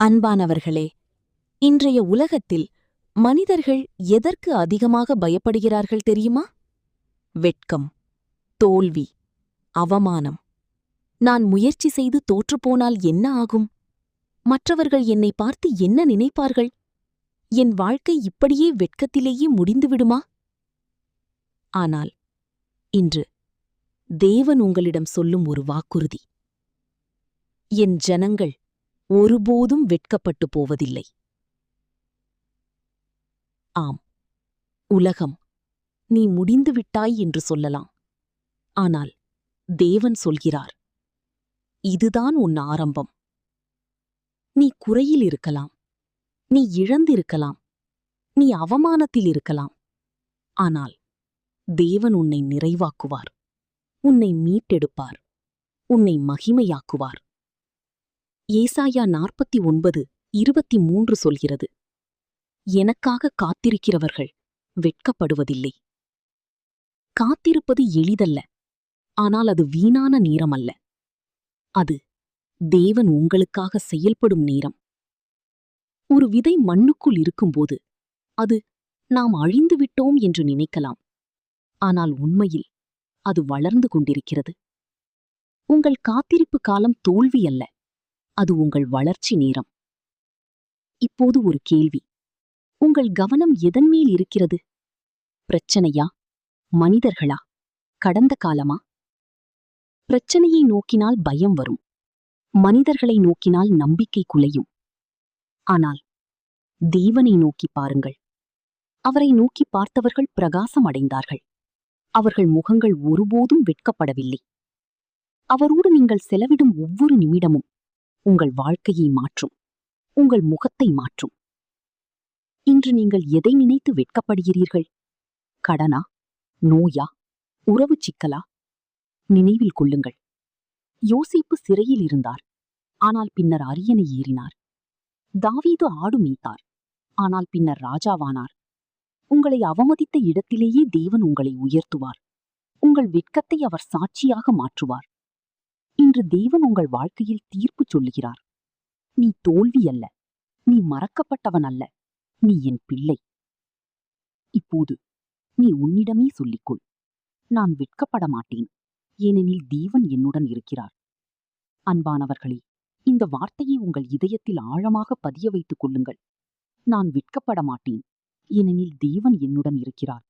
அன்பானவர்களே, இன்றைய உலகத்தில் மனிதர்கள் எதற்கு அதிகமாக பயப்படுகிறார்கள் தெரியுமா? வெட்கம், தோல்வி, அவமானம். நான் முயற்சி செய்து தோற்றுப்போனால் என்ன ஆகும்? மற்றவர்கள் என்னை பார்த்து என்ன நினைப்பார்கள்? என் வாழ்க்கை இப்படியே வெட்கத்திலேயே முடிந்துவிடுமா? ஆனால் இன்று தேவன் உங்களிடம் சொல்லும் ஒரு வாக்குறுதி: என் ஜனங்கள் ஒருபோதும் வெட்கப்பட்டு போவதில்லை. ஆம், உலகம் நீ முடிந்துவிட்டாய் என்று சொல்லலாம். ஆனால் தேவன் சொல்கிறார், இதுதான் உன் ஆரம்பம். நீ குறையில் இருக்கலாம், நீ இழந்திருக்கலாம், நீ அவமானத்தில் இருக்கலாம். ஆனால் தேவன் உன்னை நிறைவாக்குவார், உன்னை மீட்டெடுப்பார், உன்னை மகிமையாக்குவார். ஏசாயா 49:23 சொல்கிறது, எனக்காக காத்திருக்கிறவர்கள் வெட்கப்படுவதில்லை. காத்திருப்பது எளிதல்ல, ஆனால் அது வீணான நேரமல்ல. அது தேவன் உங்களுக்காக செயல்படும் நேரம். ஒரு விதை மண்ணுக்குள் இருக்கும்போது அது நாம் அழிந்துவிட்டோம் என்று நினைக்கலாம். ஆனால் உண்மையில் அது வளர்ந்து கொண்டிருக்கிறது. உங்கள் காத்திருப்பு காலம் தோல்வி அல்ல, அது உங்கள் வளர்ச்சி நேரம். இப்போது ஒரு கேள்வி: உங்கள் கவனம் எதன் மேல் இருக்கிறது? பிரச்சனையா, மனிதர்களா, கடந்த காலமா? பிரச்சனையை நோக்கினால் பயம் வரும், மனிதர்களை நோக்கினால் நம்பிக்கை குலையும். ஆனால் தேவனை நோக்கி பாருங்கள். அவரை நோக்கி பார்த்தவர்கள் பிரகாசம் அடைந்தார்கள். அவர்கள் முகங்கள் ஒருபோதும் வெட்கப்படவில்லை. அவரோடு நீங்கள் செலவிடும் ஒவ்வொரு நிமிடமும் உங்கள் வாழ்க்கையை மாற்றும், உங்கள் முகத்தை மாற்றும். இன்று நீங்கள் எதை நினைத்து வெட்கப்படுகிறீர்கள்? கடனா, நோயா, உறவு சிக்கலா? நினைவில் கொள்ளுங்கள், யோசேப்பு சிறையில் இருந்தார், ஆனால் பின்னர் அரியணை ஏறினார். தாவீது ஆடு மேய்த்தார், ஆனால் பின்னர் ராஜாவானார். உங்களை அவமதித்த இடத்திலேயே தேவன் உங்களை உயர்த்துவார். உங்கள் வெட்கத்தை அவர் சாட்சியாக மாற்றுவார். இன்று தேவன் உங்கள் வாழ்க்கையில் தீர்ப்பு சொல்லுகிறார். நீ தோல்வி அல்ல, நீ மறக்கப்பட்டவன் அல்ல, நீ என் பிள்ளை. இப்போது நீ உன்னிடமே சொல்லிக்கொள், நான் வெட்கப்பட மாட்டேன், ஏனெனில் தேவன் என்னுடன் இருக்கிறார். அன்பானவர்களே, இந்த வார்த்தையை உங்கள் இதயத்தில் ஆழமாக பதிய வைத்துக் கொள்ளுங்கள். நான் வெட்கப்பட மாட்டேன், ஏனெனில் தேவன் என்னுடன் இருக்கிறார்.